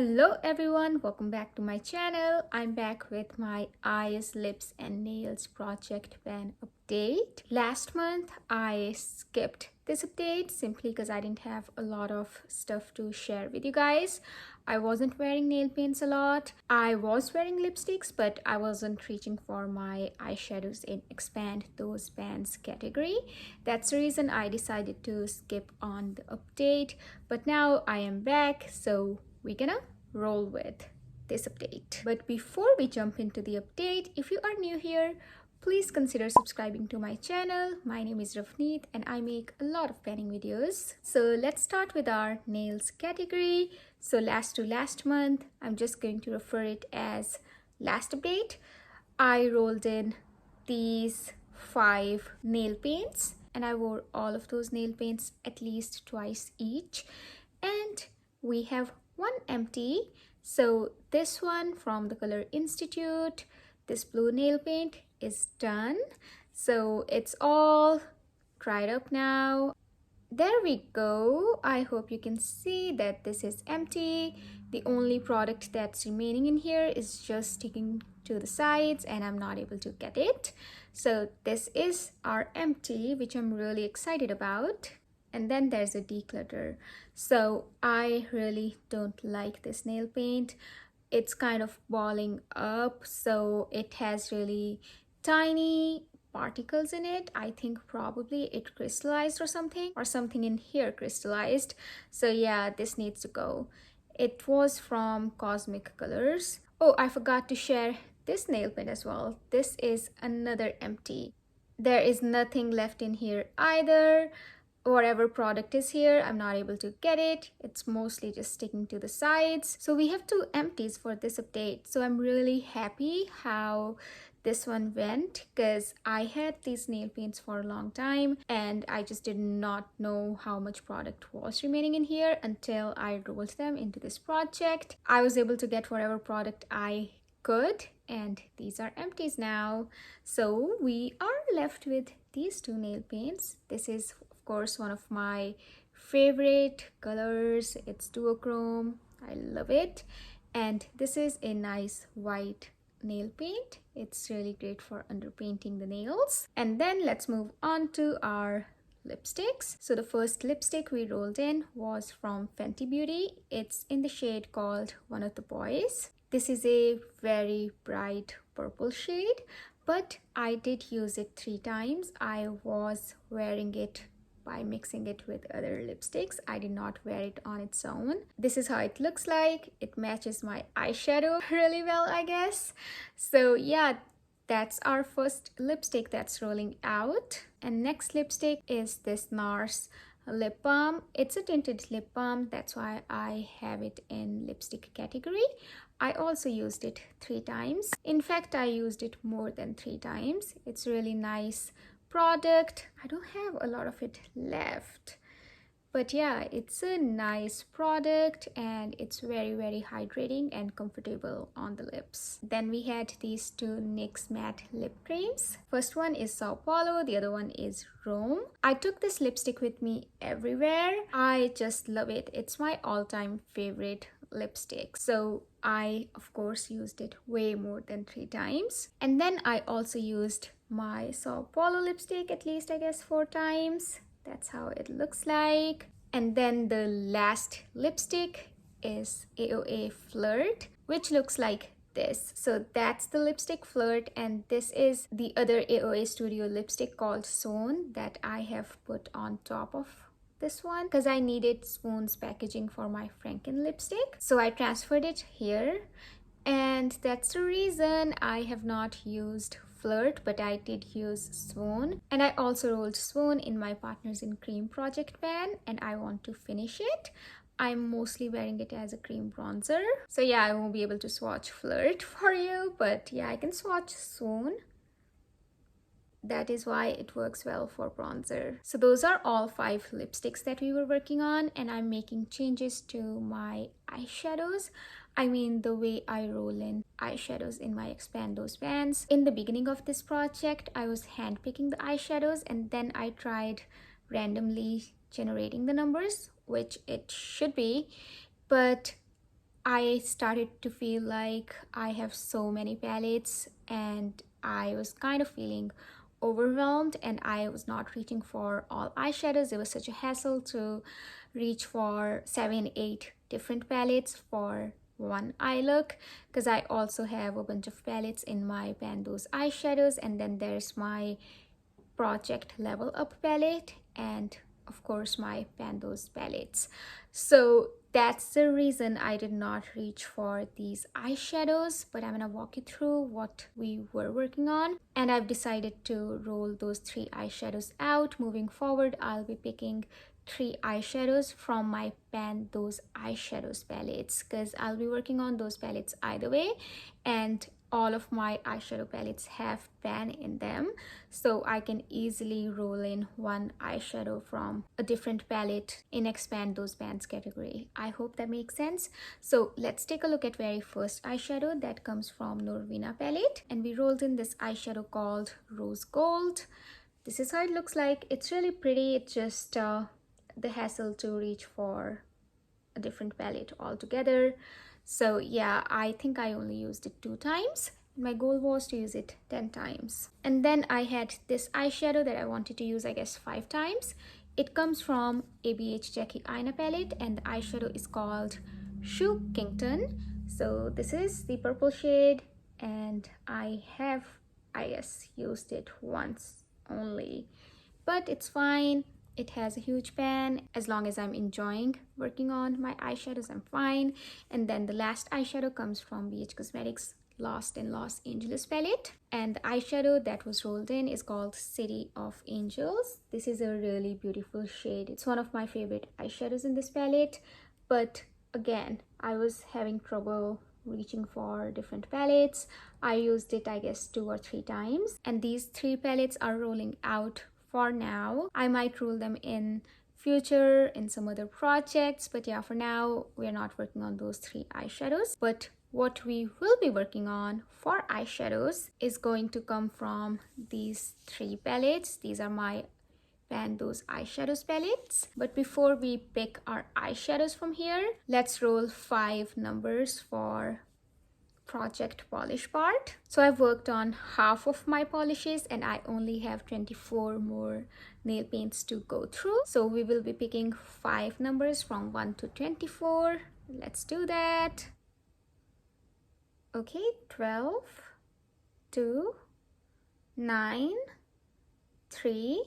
Hello everyone, welcome back to my channel. I'm back with my eyes, lips and nails project pan update. Last month I skipped this update simply because I didn't have a lot of stuff to share with you guys. I wasn't wearing nail paints a lot. I was wearing lipsticks, but I wasn't reaching for my eyeshadows in expand those pans category. That's the reason I decided to skip on the update, but now I am back, so we're gonna roll with this update. But before we jump into the update, if you are new here, please consider subscribing to my channel. My name is Rafneet and I make a lot of panning videos. So let's start with our nails category. So last to last month, I'm just going to refer it as last update. I rolled in these 5 nail paints and I wore all of those nail paints at least twice each. And we have one empty. So this one from the Color Institute, this blue nail paint is done. So it's all dried up now. There we go. I hope you can see that this is empty. The only product that's remaining in here is just sticking to the sides and I'm not able to get it. So this is our empty, which I'm really excited about. And then there's a declutter. So I really don't like this nail paint. It's kind of balling up, so it has really tiny particles in it. I think probably it crystallized or something in here crystallized. So yeah, this needs to go. It was from Cosmic Colors. Oh, I forgot to share this nail paint as well. This is another empty. There is nothing left in here either. Whatever product is here, I'm not able to get it. It's mostly just sticking to the sides. So we have 2 empties for this update. So I'm really happy how this one went because I had these nail paints for a long time and I just did not know how much product was remaining in here until I rolled them into this project. I was able to get whatever product I could and these are empties now. So we are left with these 2 nail paints. This is of course one of my favorite colors. It's duochrome. I love it. And this is a nice white nail paint. It's really great for underpainting the nails. And then let's move on to our lipsticks. So the first lipstick we rolled in was from Fenty Beauty. It's in the shade called One of the Boys. This is a very bright purple shade, but I did use it 3 times. I was wearing it by mixing it with other lipsticks. I did not wear it on its own. This is how it looks like. It matches my eyeshadow really well, I guess. So yeah, that's our first lipstick that's rolling out. And next lipstick is this NARS lip balm. It's a tinted lip balm. That's why I have it in lipstick category. I also used it 3 times. In fact, I used it more than 3 times. It's really nice product. I don't have a lot of it left, but yeah, it's a nice product and it's very hydrating and comfortable on the lips. Then we had these 2 NYX matte lip creams. First one is Sao Paulo, the other one is Rome. I took this lipstick with me everywhere. I just love it. It's my all-time favorite lipstick. So I of course used it way more than 3 times. And then I also used my Sao Paulo lipstick at least I guess 4 times. That's how it looks like. And then the last lipstick is AOA Flirt, which looks like this. So that's the lipstick Flirt, and this is the other AOA Studio lipstick called Swoon that I have put on top of this one because I needed Swoon's packaging for my Franken lipstick. So I transferred it here, and that's the reason I have not used Flirt, but I did use Swoon. And I also rolled Swoon in my Partners in Cream project pan and I want to finish it. I'm mostly wearing it as a cream bronzer. So yeah, I won't be able to swatch Flirt for you, but yeah, I can swatch Swoon. That is why it works well for bronzer. So those are all 5 lipsticks that we were working on, and I'm making changes to my eyeshadows. I mean the way I roll in eyeshadows in my Expand Those pans. In the beginning of this project, I was handpicking the eyeshadows and then I tried randomly generating the numbers, which it should be, but I started to feel like I have so many palettes and I was kind of feeling overwhelmed, and I was not reaching for all eyeshadows. It was such a hassle to reach for 7-8 different palettes for one eye look, because I also have a bunch of palettes in my pan Those Eyeshadows, and then there's my project level up palette, and of course my pan Those palettes. So that's the reason I did not reach for these eyeshadows, but I'm gonna walk you through what we were working on. And I've decided to roll those 3 eyeshadows out. Moving forward, I'll be picking 3 eyeshadows from my pan Those Eyeshadows palettes, because I'll be working on those palettes either way, and all of my eyeshadow palettes have pan in them, so I can easily roll in one eyeshadow from a different palette in expand those pans category. I hope that makes sense. So let's take a look at very first eyeshadow that comes from Norvina palette, and we rolled in this eyeshadow called Rose Gold. This is how it looks like. It's really pretty. It's just the hassle to reach for a different palette altogether. So yeah, I think I only used it 2 times. My goal was to use it 10 times. And then I had this eyeshadow that I wanted to use, I guess, 5 times. It comes from ABH Jackie Aina palette, and the eyeshadow is called Shoe Kington. So this is the purple shade, and I have, I guess, used it once only, but it's fine. It has a huge pan. As long as I'm enjoying working on my eyeshadows, I'm fine. And then the last eyeshadow comes from BH Cosmetics Lost in Los Angeles palette, and the eyeshadow that was rolled in is called City of Angels. This is a really beautiful shade. It's one of my favorite eyeshadows in this palette, but again, I was having trouble reaching for different palettes. I used it, I guess, 2 or 3 times, and these 3 palettes are rolling out for now. I might roll them in future in some other projects, but yeah, for now we're not working on those 3 eyeshadows. But what we will be working on for eyeshadows is going to come from these 3 palettes. These are my pan Those Eyeshadows palettes. But before we pick our eyeshadows from here, let's roll 5 numbers for project polish part. So I've worked on half of my polishes, and I only have 24 more nail paints to go through. So we will be picking 5 numbers from 1 to 24. Let's do that. Okay, 12, 2, 9, 3,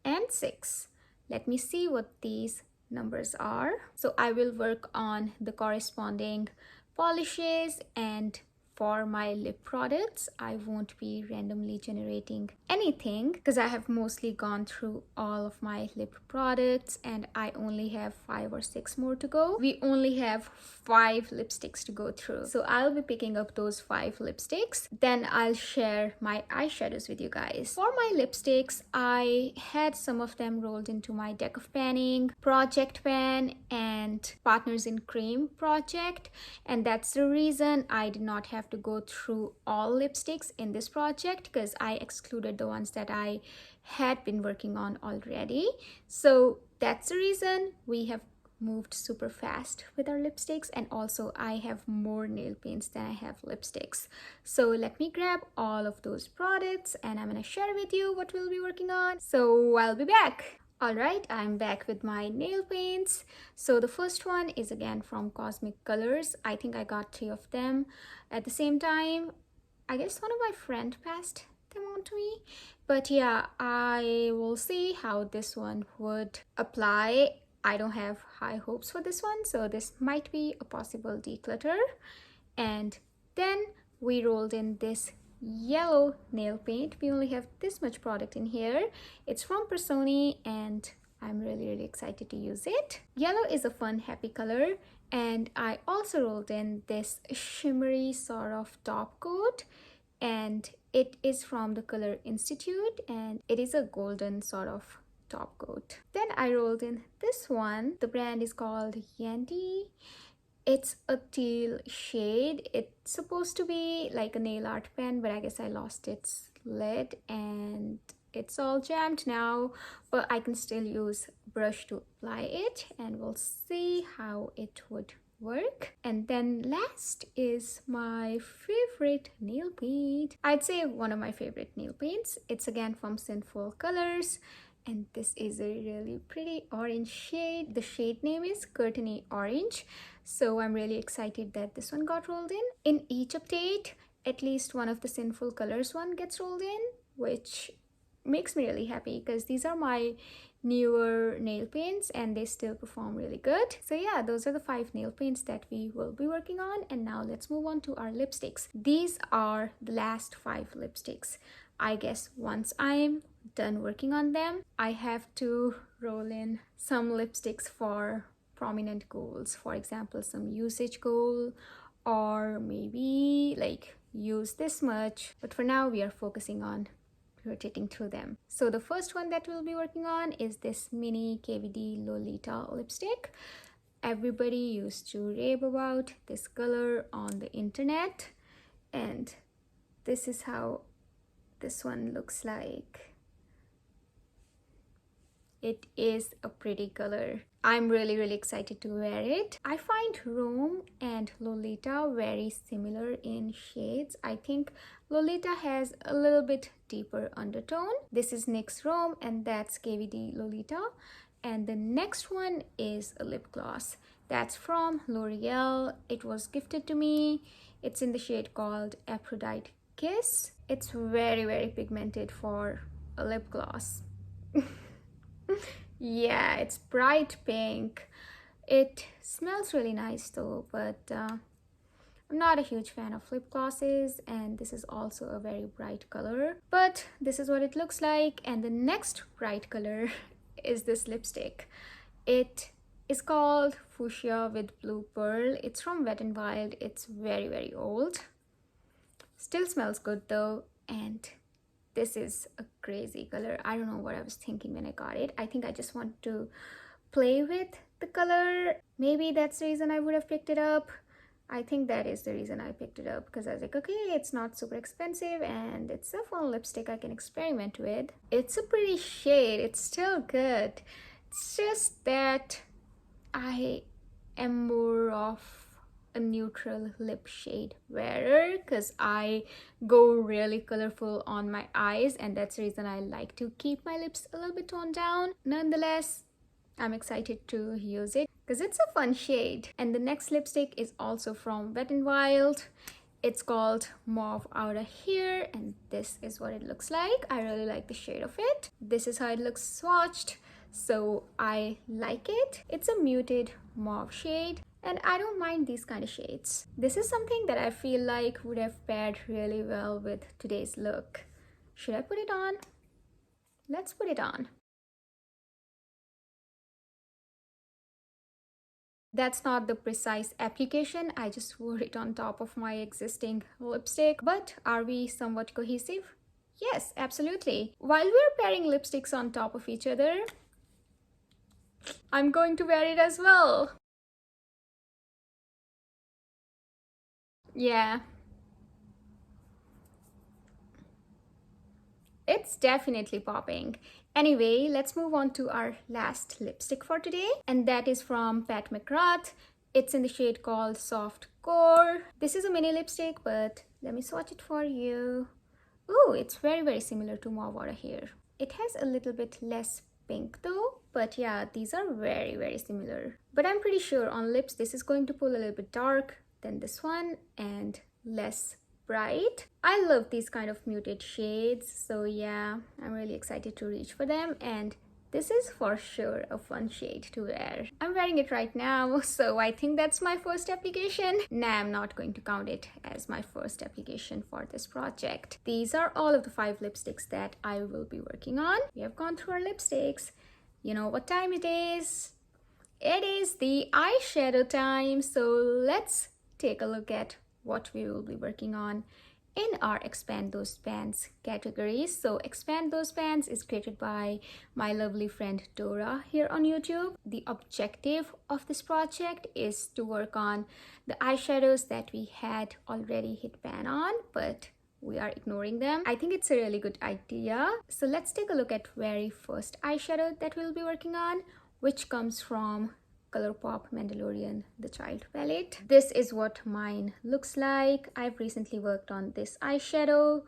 and 6. Let me see what these numbers are. So I will work on the corresponding polishes, and for my lip products, I won't be randomly generating anything because I have mostly gone through all of my lip products and I only have 5 or 6 more to go. We only have 5 lipsticks to go through. So I'll be picking up those 5 lipsticks. Then I'll share my eyeshadows with you guys. For my lipsticks, I had some of them rolled into my deck of panning, project pan, and Partners in Cream project. And that's the reason I did not have to go through all lipsticks in this project because I excluded the ones that I had been working on already. So that's the reason we have moved super fast with our lipsticks, and also I have more nail paints than I have lipsticks. So let me grab all of those products and I'm gonna share with you what we'll be working on. So I'll be back. Alright, I'm back with my nail paints. So the first one is again from Cosmic Colors. I think I got 3 of them at the same time. I guess one of my friend passed them on to me. But yeah, I will see how this one would apply. I don't have high hopes for this one, so this might be a possible declutter. And then we rolled in this yellow nail paint. We only have this much product in here. It's from Persony and I'm really excited to use it. Yellow is a fun, happy color. And I also rolled in this shimmery sort of top coat, and it is from the Color Institute and it is a golden sort of top coat. Then I rolled in this one. The brand is called Yandy. It's a teal shade. It's supposed to be like a nail art pen, but I guess I lost its lid and it's all jammed now, but I can still use brush to apply it and we'll see how it would work. And then last is my favorite nail paint. I'd say one of my favorite nail paints. It's again from Sinful Colors, and this is a really pretty orange shade. The shade name is Curtainy Orange, so I'm really excited that this one got rolled in. In each update, at least one of the Sinful Colors one gets rolled in, which makes me really happy because these are my newer nail paints and they still perform really good. So yeah, those are the 5 nail paints that we will be working on. And now let's move on to our lipsticks. These are the last 5 lipsticks. I guess once I'm done working on them, I have to roll in some lipsticks for prominent goals. For example, some usage goal, or maybe like use this much. But for now, we are focusing on rotating through them. So the first one that we'll be working on is this mini KVD Lolita lipstick. Everybody used to rave about this color on the internet, and this is how this one looks like. It is a pretty color. I'm really excited to wear it. I find Rome and Lolita very similar in shades. I think Lolita has a little bit deeper undertone. This is NYX Rome and that's KVD Lolita. And the next one is a lip gloss. That's from L'Oreal. It was gifted to me. It's in the shade called Aphrodite Kiss. It's very pigmented for a lip gloss. Yeah, it's bright pink. It smells really nice though, but I'm not a huge fan of lip glosses, and this is also a very bright color. But this is what it looks like. And the next bright color is this lipstick. It is called Fuchsia with Blue Pearl. It's from Wet n Wild. It's very old. Still smells good though, and this is a crazy color. I don't know what I was thinking when I got it. I think I just want to play with the color. Maybe that's the reason I would have picked it up. I think that is the reason I picked it up, because I was like, okay, it's not super expensive and it's a fun lipstick I can experiment with. It's a pretty shade. It's still good. It's just that I am more of a neutral lip shade wearer, because I go really colorful on my eyes, and that's the reason I like to keep my lips a little bit toned down. Nonetheless, I'm excited to use it because it's a fun shade. And the next lipstick is also from Wet n Wild. It's called Mauve Outer Here, and this is what it looks like. I really like the shade of it. This is how it looks swatched, so I like it. It's a muted mauve shade, and I don't mind these kind of shades. This is something that I feel like would have paired really well with today's look. Should I put it on? Let's put it on. That's not the precise application. I just wore it on top of my existing lipstick. But are we somewhat cohesive? Yes, absolutely. While we're pairing lipsticks on top of each other, I'm going to wear it as well. Yeah. It's definitely popping. Anyway, let's move on to our last lipstick for today, and that is from Pat McGrath. It's in the shade called Soft Core. This is a mini lipstick, but let me swatch it for you. Ooh, it's very similar to Mauve Outer Here. It has a little bit less pink though, but yeah, these are very similar. But I'm pretty sure on lips this is going to pull a little bit dark than this one and less bright. I love these kind of muted shades, so yeah, I'm really excited to reach for them, and this is for sure a fun shade to wear. I'm wearing it right now, so I think that's my first application. Nah, I'm not going to count it as my first application for this project. These are all of the 5 lipsticks that I will be working on. We have gone through our lipsticks. You know what time it is? It is the eyeshadow time, so let's take a look at what we will be working on in our Expand Those Pans categories. So Expand Those Pans is created by my lovely friend Dora here on YouTube. The objective of this project is to work on the eyeshadows that we had already hit pan on, but we are ignoring them. I think it's a really good idea. So let's take a look at very first eyeshadow that we'll be working on, which comes from ColourPop Mandalorian The Child palette. This is what mine looks like. I've recently worked on this eyeshadow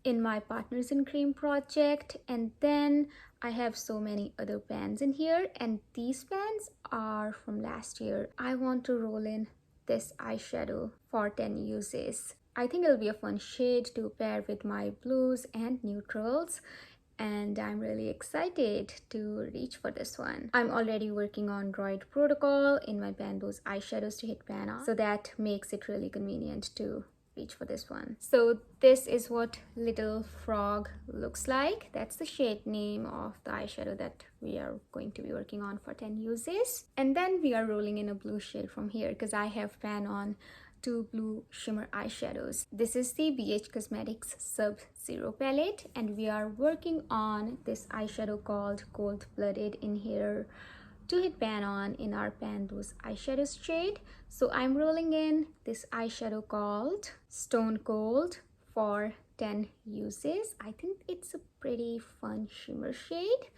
in my Partners in Cream project, and then I have so many other pans in here, and these pans are from last year. I want to roll in this eyeshadow for 10 uses. I think it'll be a fun shade to pair with my blues and neutrals, and I'm really excited to reach for this one. I'm already working on Droid Protocol in my pan Those Eyeshadows to hit pan on, so that makes it really convenient to reach for this one. So this is what Little Frog looks like. That's the shade name of the eyeshadow that we are going to be working on for 10 uses. And then we are rolling in a blue shade from here because I have pan on 2 blue shimmer eyeshadows. This is the BH Cosmetics Sub-Zero palette, and we are working on this eyeshadow called Cold Blooded in here to hit pan on in our pan Those Eyeshadows shade. So I'm rolling in this eyeshadow called Stone Cold for 10 uses. I think it's a pretty fun shimmer shade.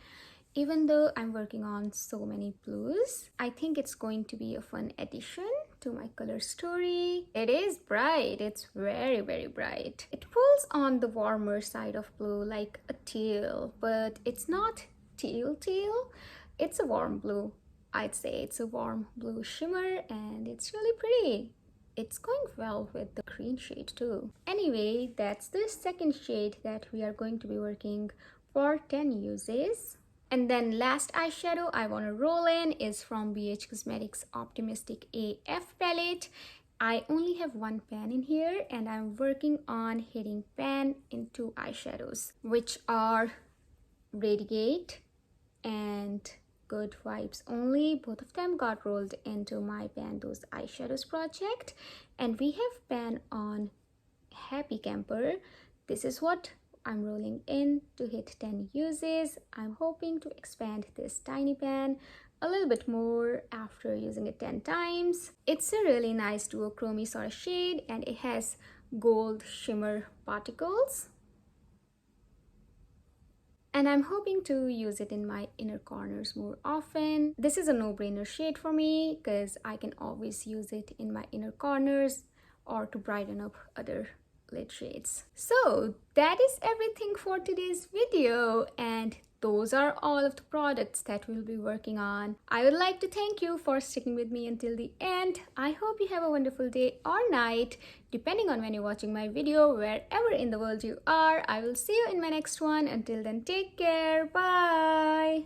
Even though I'm working on so many blues, I think it's going to be a fun addition to my color story. It is bright. It's very, very bright. It pulls on the warmer side of blue like a teal, but it's not teal. It's a warm blue. I'd say it's a warm blue shimmer, and it's really pretty. It's going well with the green shade too. Anyway, that's the second shade that we are going to be working for 10 uses. And then last eyeshadow I want to roll in is from BH Cosmetics Optimistic AF palette. I only have one pan in here, and I'm working on hitting pan in 2 eyeshadows, which are Radiate and Good Vibes Only. Both of them got rolled into my pan Those Eyeshadows project, and we have pan on Happy Camper. This is what I'm rolling in to hit 10 uses. I'm hoping to expand this tiny pan a little bit more after using it 10 times. It's a really nice duochrome sort of shade, and it has gold shimmer particles. And I'm hoping to use it in my inner corners more often. This is a no-brainer shade for me because I can always use it in my inner corners or to brighten up other lid shades. So that is everything for today's video, and those are all of the products that we'll be working on. I would like to thank you for sticking with me until the end. I hope you have a wonderful day or night, depending on when you're watching my video. Wherever in the world you are, I will see you in my next one. Until then, take care. Bye.